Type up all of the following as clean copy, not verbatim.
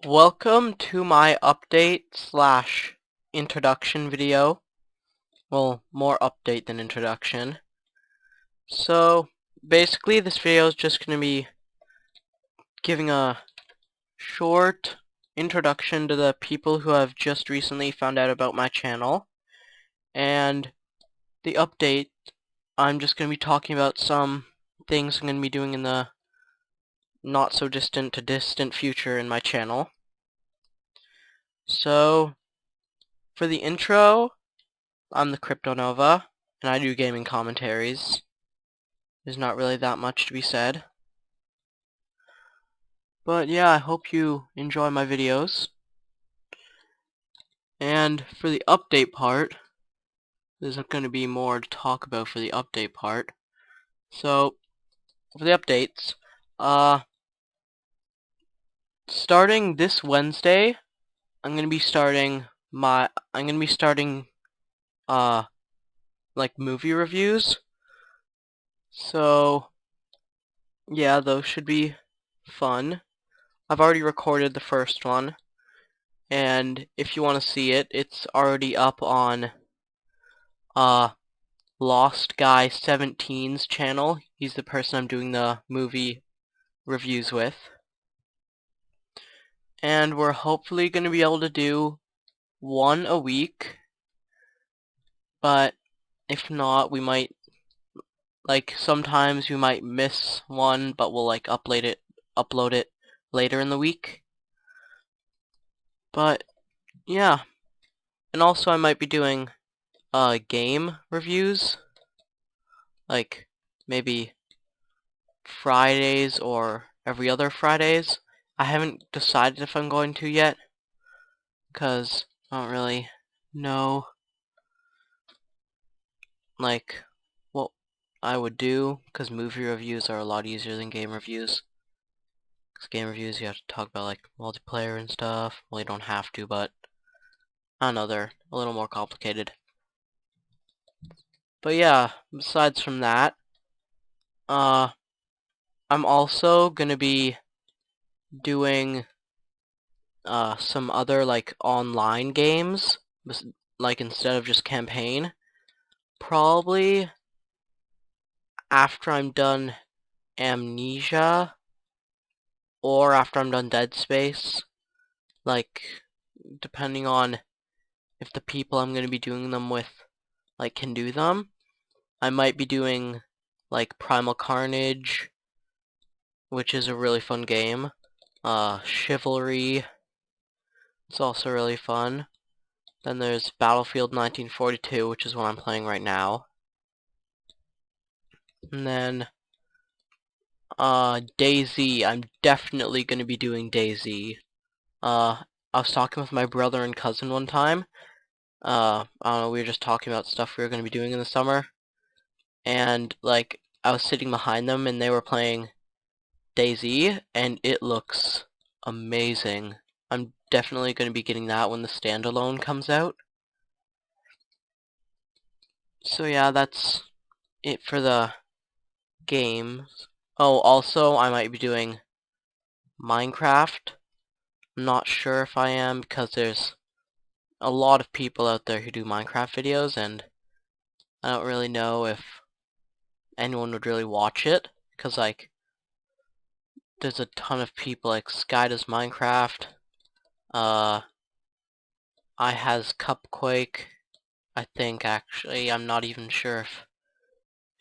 Welcome to my update slash introduction video. Well, more update than introduction. So, basically this video is just going to be giving a short introduction to the people who have just recently found out about my channel. And the update, I'm just going to be talking about some things I'm going to be doing in the not so distant to distant future in my channel. So, for the intro, I'm the Crypto Nova, and I do gaming commentaries. There's not really that much to be said. But yeah, I hope you enjoy my videos. And for the update part, there's going to be more to talk about for the update part. So, for the updates, starting this Wednesday, I'm going to be starting like movie reviews. So, yeah, those should be fun. I've already recorded the first one, and if you want to see it, it's already up on Lost Guy 17's channel. He's the person I'm doing the movie reviews with. And we're hopefully going to be able to do one a week, but if not, we might, sometimes we might miss one, but we'll upload it later in the week. But yeah, and also I might be doing game reviews, like maybe Fridays or every other Fridays. I haven't decided if I'm going to yet, because I don't really know what I would do, because movie reviews are a lot easier than game reviews. Because game reviews you have to talk about multiplayer and stuff. Well, you don't have to, but I don't know, they're a little more complicated. But yeah, besides from that, I'm also gonna be doing some other online games, instead of just campaign. Probably after I'm done Amnesia, or after I'm done Dead Space, depending on if the people I'm going to be doing them with can do them. I might be doing Primal Carnage, which is a really fun game. Chivalry, it's also really fun. Then there's Battlefield 1942, which is what I'm playing right now. And then DayZ, I'm definitely going to be doing DayZ. I was talking with my brother and cousin one time. I don't know, we were just talking about stuff we were going to be doing in the summer. And, I was sitting behind them and they were playing DayZ, and it looks amazing. I'm definitely going to be getting that when the standalone comes out. So yeah, that's it for the games. Oh, also, I might be doing Minecraft. I'm not sure if I am, because there's a lot of people out there who do Minecraft videos, and I don't really know if anyone would really watch it, because there's a ton of people, Sky does Minecraft, I has Cupquake, I think, actually. I'm not even sure if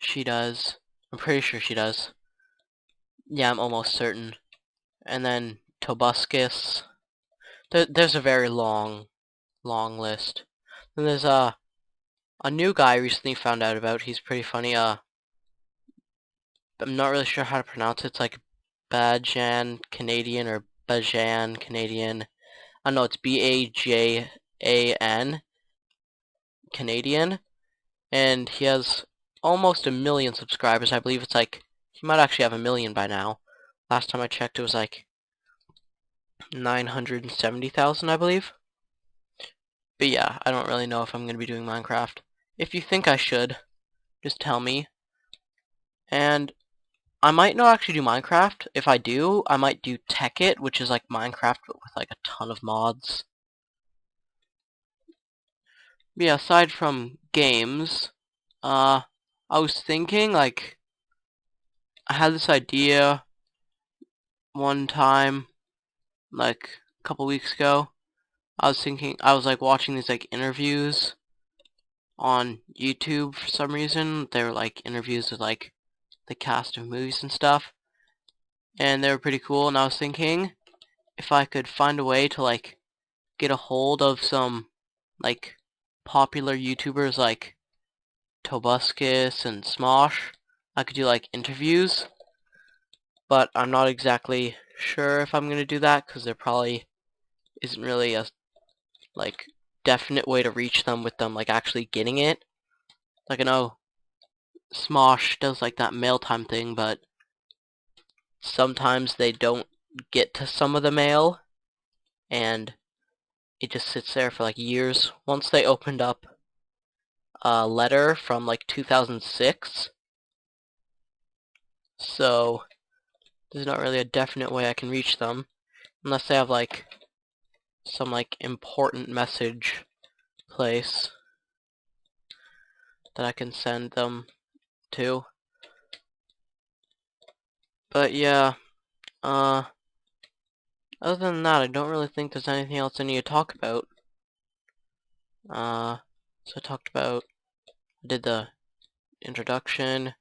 she does. I'm pretty sure she does. Yeah, I'm almost certain. And then Tobuscus. There's a very long list. Then there's a new guy I recently found out about. He's pretty funny. I'm not really sure how to pronounce it. It's like Bajan Canadian or Bajan Canadian. I know it's Bajan Canadian, and he has almost 1 million subscribers. I believe it's he might actually have 1 million by now. Last time I checked, it was 970,000, I believe. But yeah, I don't really know if I'm going to be doing Minecraft. If you think I should, just tell me. And I might not actually do Minecraft. If I do, I might do Tekkit, which is like Minecraft but with like a ton of mods. But yeah, aside from games, I was thinking like I had this idea one time, like a couple weeks ago. I was like watching these like interviews on YouTube for some reason. They were like interviews with like the cast of movies and stuff, and they were pretty cool. And I was thinking if I could find a way to like get a hold of some like popular YouTubers like Tobuscus and Smosh, I could do like interviews, but I'm not exactly sure if I'm gonna do that because there probably isn't really a like definite way to reach them with them like actually getting it. Like I know Smosh does like that mail time thing, but sometimes they don't get to some of the mail and it just sits there for like years. Once they opened up a letter from like 2006, so there's not really a definite way I can reach them unless they have like some like important message place that I can send them to. But yeah, other than that, I don't really think there's anything else I need to talk about. So I talked about, I did the introduction,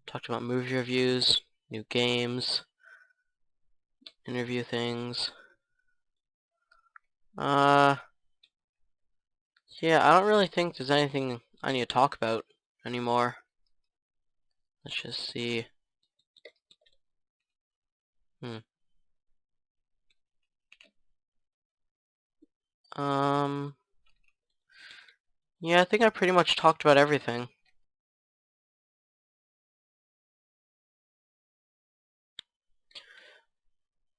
talked about movie reviews, new games, interview things. Yeah, I don't really think there's anything I need to talk about anymore. Let's just see. Um, yeah, I think I pretty much talked about everything.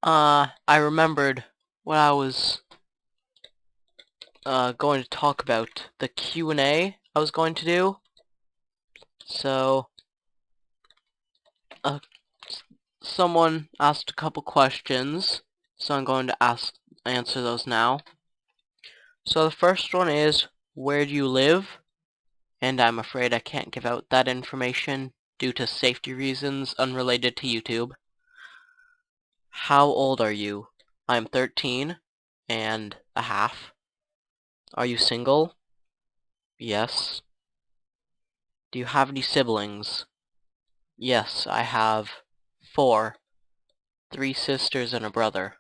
I remembered what I was going to talk about, the Q&A I was going to do. So, someone asked a couple questions, so I'm going to answer those now. So the first one is, where do you live? And I'm afraid I can't give out that information due to safety reasons unrelated to YouTube. How old are you? I'm 13 and a half. Are you single? Yes. Do you have any siblings? Yes, I have 4. 3 sisters and a brother.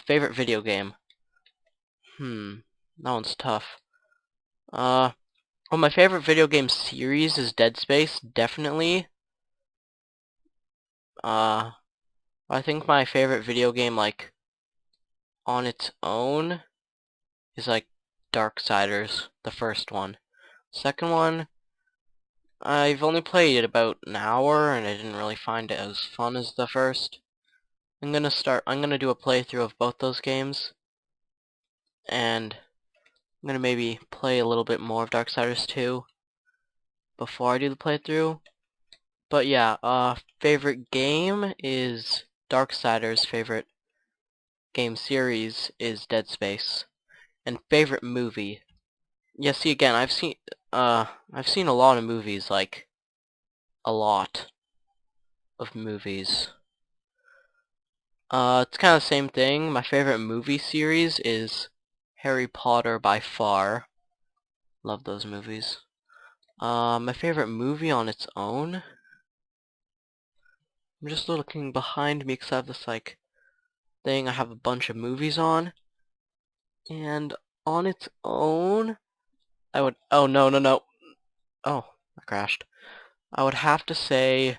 Favorite video game? That one's tough. Well, my favorite video game series is Dead Space, definitely. I think my favorite video game, like, on its own, is, like, Darksiders, the first one. Second one, I've only played it about an hour, and I didn't really find it as fun as the first. I'm gonna do a playthrough of both those games, and I'm gonna maybe play a little bit more of Darksiders 2 before I do the playthrough. But yeah, favorite game is Darksiders, favorite game series is Dead Space, and favorite movie. Yeah, see again, I've seen a lot of movies, like a lot of movies. It's kind of the same thing. My favorite movie series is Harry Potter by far. Love those movies. My favorite movie on its own. I'm just looking behind me because I have this like thing I have a bunch of movies on. And on its own, I would, oh no, no, no. Oh, I crashed. I would have to say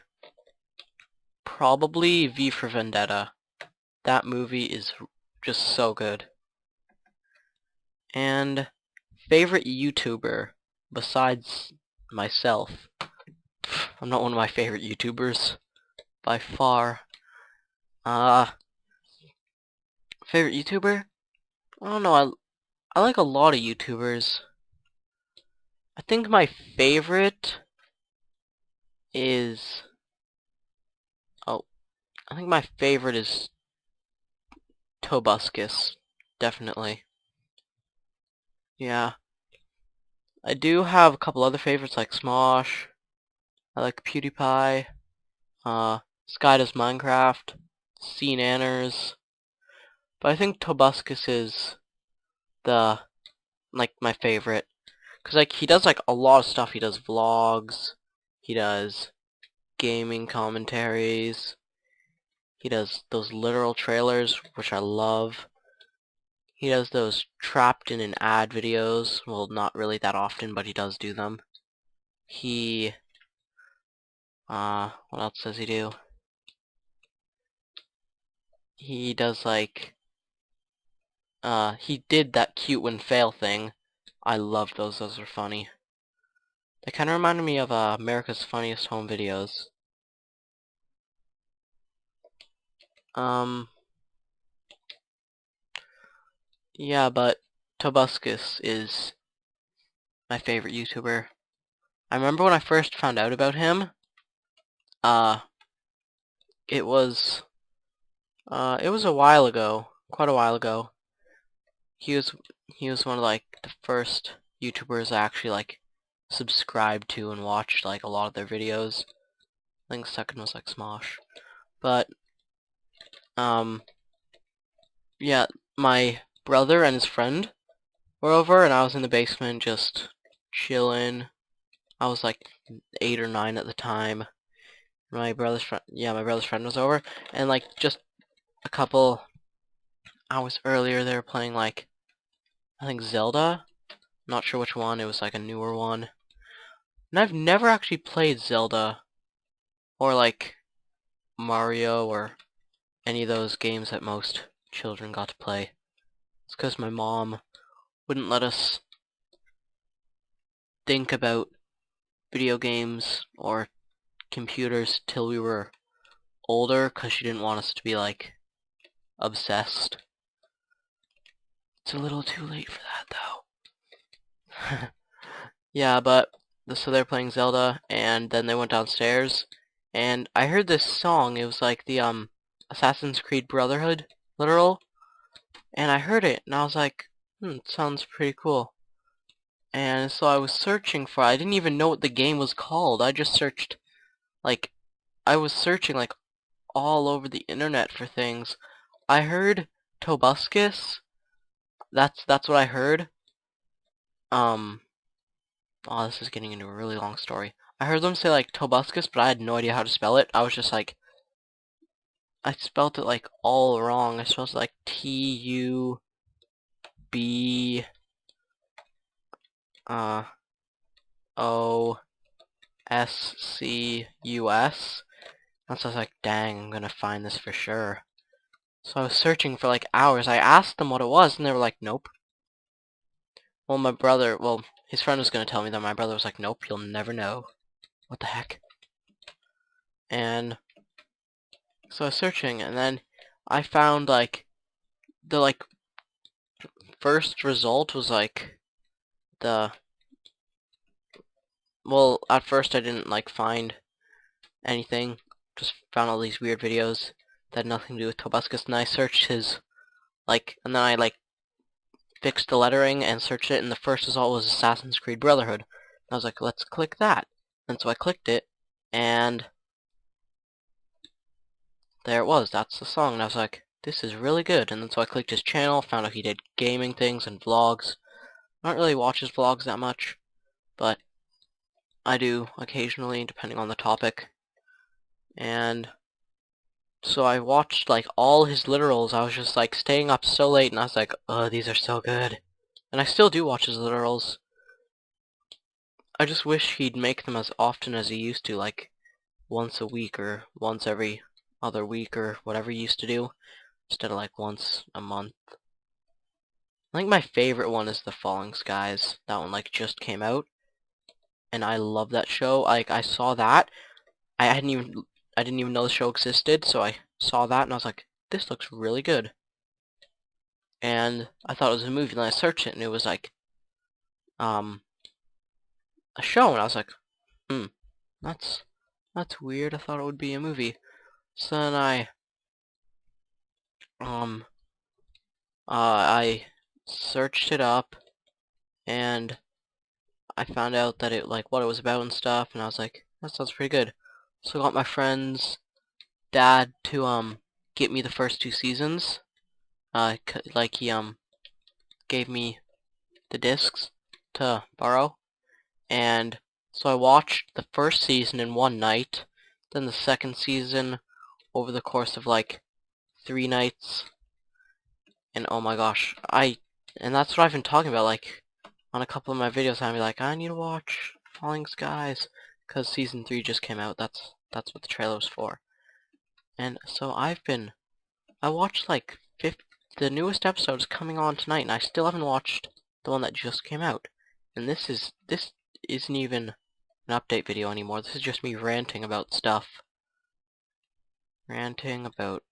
probably V for Vendetta. That movie is just so good. And favorite YouTuber besides myself. I'm not one of my favorite YouTubers by far. Favorite YouTuber? I don't know. I like a lot of YouTubers. I think my favorite is I think my favorite is Tobuscus, definitely. Yeah. I do have a couple other favorites like Smosh. I like PewDiePie. Sky does Minecraft. C Nanners. But I think Tobuscus is the my favorite. Cause like he does like a lot of stuff. He does vlogs. He does gaming commentaries. He does those literal trailers, which I love. He does those trapped in an ad videos. Well, not really that often, but he does do them. He, what else does he do? He does like, he did that cute when fail thing. I loved those. Those were funny. They kind of reminded me of America's Funniest Home Videos. Yeah, but Tobuscus is my favorite YouTuber. I remember when I first found out about him, uh, it was, it was a while ago, quite a while ago. He was, he was one of like the first YouTubers I actually like subscribed to and watched like a lot of their videos. I think the second was like Smosh. But, yeah, my brother and his friend were over and I was in the basement just chilling. I was like 8 or 9 at the time. My brother's friend, yeah, my brother's friend was over, and like just a couple hours earlier, they were playing like I think Zelda. Not sure which one. It was like a newer one, and I've never actually played Zelda or like Mario or any of those games that most children got to play. It's because my mom wouldn't let us think about video games or computers till we were older, because she didn't want us to be like obsessed. It's a little too late for that though. Yeah, but so they're playing Zelda, and then they went downstairs, and I heard this song. It was like the Assassin's Creed Brotherhood literal, and I heard it, and I was like, it sounds pretty cool. And so I was searching for it. I didn't even know what the game was called. I just searched, like, I was searching like all over the internet for things. I heard Tobuscus. That's what I heard. Um, Oh, this is getting into a really long story. I heard them say like Tobuscus, but I had no idea how to spell it. I was just like, I spelled it like all wrong. I spelled it like T-U-B O-S-C-U-S. And so I was like, dang, I'm gonna find this for sure. So I was searching for like hours. I asked them what it was, and they were like, nope. Well, his friend was gonna tell me that. My brother was like, nope, you'll never know. What the heck? And so I was searching, and then I found like the first result was like the well, at first I didn't like find anything, just found all these weird videos that had nothing to do with Tobuscus, and I searched his and then I like fixed the lettering and searched it, and the first result was Assassin's Creed Brotherhood. And I was like, let's click that, and so I clicked it, and there it was. That's the song, and I was like, this is really good. And then so I clicked his channel, found out he did gaming things and vlogs. I don't really watch his vlogs that much, but I do occasionally, depending on the topic. And so I watched like all his literals. I was just like staying up so late, and I was like, oh, these are so good. And I still do watch his literals. I just wish he'd make them as often as he used to, like once a week or once every other week or whatever he used to do, instead of like once a month. I think my favorite one is The Falling Skies. That one like just came out, and I love that show. Like I saw that, I didn't even know the show existed, so I saw that and I was like, this looks really good. And I thought it was a movie, and then I searched it and it was like a show, and I was like, that's weird. I thought it would be a movie. So then I I searched it up and I found out that it like what it was about and stuff, and I was like, that sounds pretty good. So I got my friend's dad to get me the first 2 seasons. Like he gave me the discs to borrow, and so I watched the first season in one night, then the second season over the course of like 3 nights, and oh my gosh, and that's what I've been talking about, like on a couple of my videos. I'd be like, I need to watch Falling Skies because season 3 just came out. That's what the trailer was for. And so I watched like the newest episode is coming on tonight, and I still haven't watched the one that just came out. And this isn't even an update video anymore. This is just me ranting about stuff. Ranting about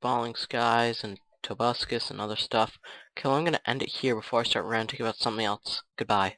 Falling Skies and Tobuscus and other stuff. Okay, well, I'm gonna end it here before I start ranting about something else. Goodbye.